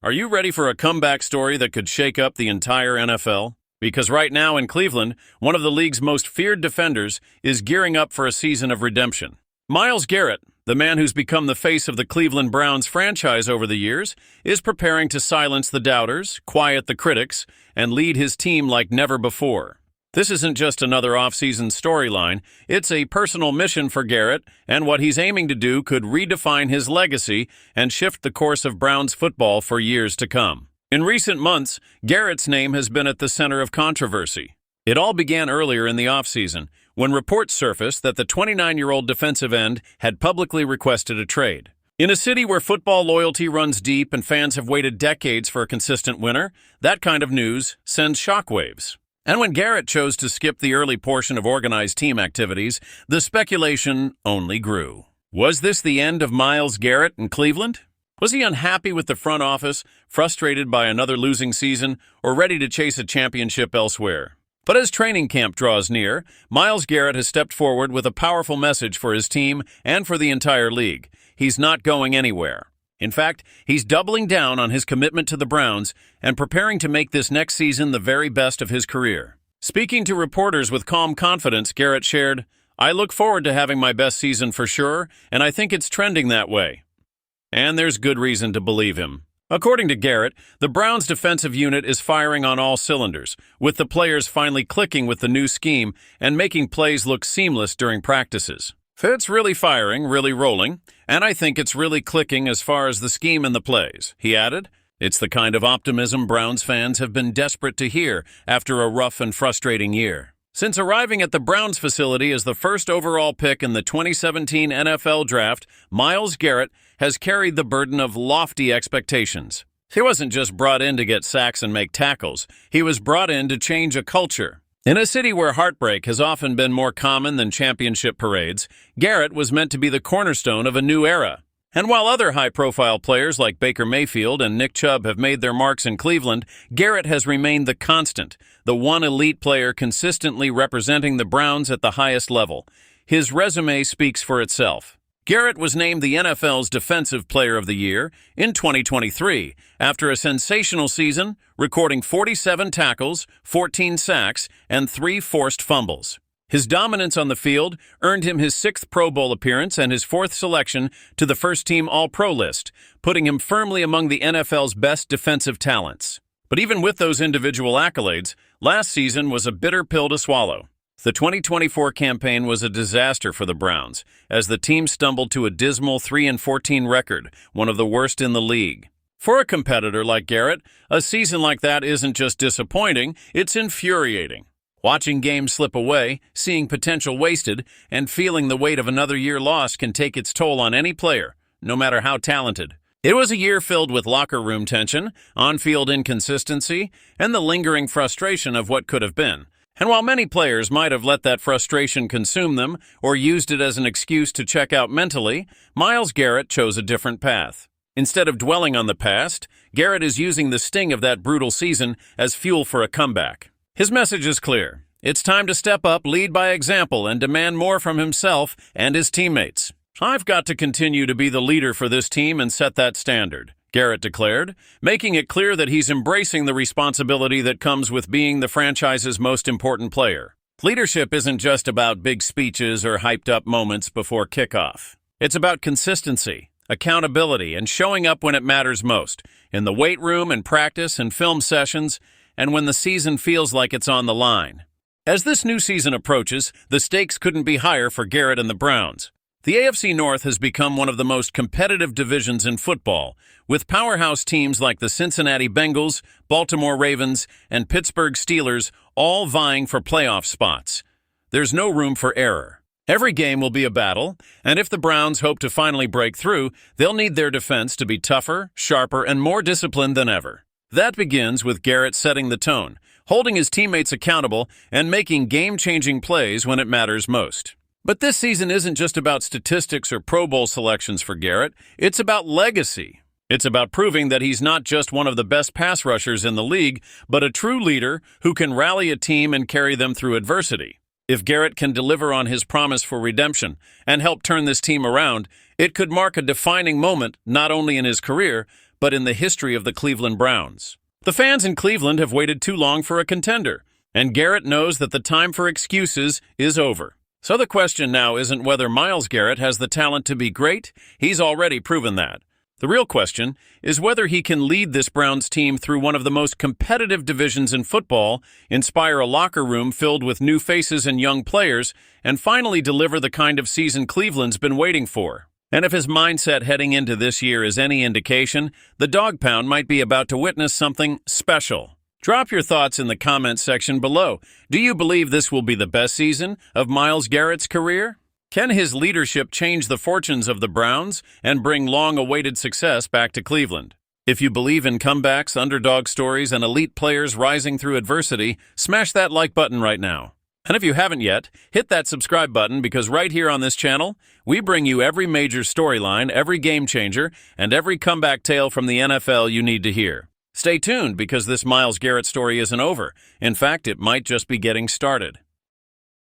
Are you ready for a comeback story that could shake up the entire NFL? Because right now in Cleveland, one of the league's most feared defenders is gearing up for a season of redemption. Myles Garrett, the man who's become the face of the Cleveland Browns franchise over the years, is preparing to silence the doubters, quiet the critics, and lead his team like never before. This isn't just another off-season storyline, it's a personal mission for Garrett, and what he's aiming to do could redefine his legacy and shift the course of Browns football for years to come. In recent months, Garrett's name has been at the center of controversy. It all began earlier in the offseason, when reports surfaced that the 29-year-old defensive end had publicly requested a trade. In a city where football loyalty runs deep and fans have waited decades for a consistent winner, that kind of news sends shockwaves. And when Garrett chose to skip the early portion of organized team activities, the speculation only grew. Was this the end of Myles Garrett in Cleveland? Was he unhappy with the front office, frustrated by another losing season, or ready to chase a championship elsewhere? But as training camp draws near, Myles Garrett has stepped forward with a powerful message for his team and for the entire league. He's not going anywhere. In fact, he's doubling down on his commitment to the Browns and preparing to make this next season the very best of his career. Speaking to reporters with calm confidence, Garrett shared, "I look forward to having my best season for sure, and I think it's trending that way." And there's good reason to believe him. According to Garrett, the Browns' defensive unit is firing on all cylinders, with the players finally clicking with the new scheme and making plays look seamless during practices. "It's really firing, really rolling, and I think it's really clicking as far as the scheme and the plays," he added. It's the kind of optimism Browns fans have been desperate to hear after a rough and frustrating year. Since arriving at the Browns facility as the first overall pick in the 2017 NFL Draft, Myles Garrett has carried the burden of lofty expectations. He wasn't just brought in to get sacks and make tackles. He was brought in to change a culture. In a city where heartbreak has often been more common than championship parades, Garrett was meant to be the cornerstone of a new era. And while other high-profile players like Baker Mayfield and Nick Chubb have made their marks in Cleveland, Garrett has remained the constant, the one elite player consistently representing the Browns at the highest level. His resume speaks for itself. Garrett was named the NFL's Defensive Player of the Year in 2023 after a sensational season, recording 47 tackles, 14 sacks, and 3 forced fumbles. His dominance on the field earned him his 6th Pro Bowl appearance and his 4th selection to the first-team All-Pro list, putting him firmly among the NFL's best defensive talents. But even with those individual accolades, last season was a bitter pill to swallow. The 2024 campaign was a disaster for the Browns, as the team stumbled to a dismal 3-14 record, one of the worst in the league. For a competitor like Garrett, a season like that isn't just disappointing, it's infuriating. Watching games slip away, seeing potential wasted, and feeling the weight of another year lost can take its toll on any player, no matter how talented. It was a year filled with locker room tension, on-field inconsistency, and the lingering frustration of what could have been. And while many players might have let that frustration consume them or used it as an excuse to check out mentally, Myles Garrett chose a different path. Instead of dwelling on the past, Garrett is using the sting of that brutal season as fuel for a comeback. His message is clear. It's time to step up, lead by example, and demand more from himself and his teammates. "I've got to continue to be the leader for this team and set that standard," Garrett declared, making it clear that he's embracing the responsibility that comes with being the franchise's most important player. Leadership isn't just about big speeches or hyped-up moments before kickoff. It's about consistency, accountability, and showing up when it matters most, in the weight room and practice and film sessions, and when the season feels like it's on the line. As this new season approaches, the stakes couldn't be higher for Garrett and the Browns. The AFC North has become one of the most competitive divisions in football, with powerhouse teams like the Cincinnati Bengals, Baltimore Ravens, and Pittsburgh Steelers all vying for playoff spots. There's no room for error. Every game will be a battle, and if the Browns hope to finally break through, they'll need their defense to be tougher, sharper, and more disciplined than ever. That begins with Garrett setting the tone, holding his teammates accountable, and making game-changing plays when it matters most. But this season isn't just about statistics or Pro Bowl selections for Garrett. It's about legacy. It's about proving that he's not just one of the best pass rushers in the league, but a true leader who can rally a team and carry them through adversity. If Garrett can deliver on his promise for redemption and help turn this team around, it could mark a defining moment not only in his career, but in the history of the Cleveland Browns. The fans in Cleveland have waited too long for a contender, and Garrett knows that the time for excuses is over. So the question now isn't whether Myles Garrett has the talent to be great. He's already proven that. The real question is whether he can lead this Browns team through one of the most competitive divisions in football, inspire a locker room filled with new faces and young players, and finally deliver the kind of season Cleveland's been waiting for. And if his mindset heading into this year is any indication, the Dawg Pound might be about to witness something special. Drop your thoughts in the comments section below. Do you believe this will be the best season of Myles Garrett's career? Can his leadership change the fortunes of the Browns and bring long-awaited success back to Cleveland? If you believe in comebacks, underdog stories, and elite players rising through adversity, smash that like button right now. And if you haven't yet, hit that subscribe button because right here on this channel, we bring you every major storyline, every game changer, and every comeback tale from the NFL you need to hear. Stay tuned because this Myles Garrett story isn't over. In fact, it might just be getting started.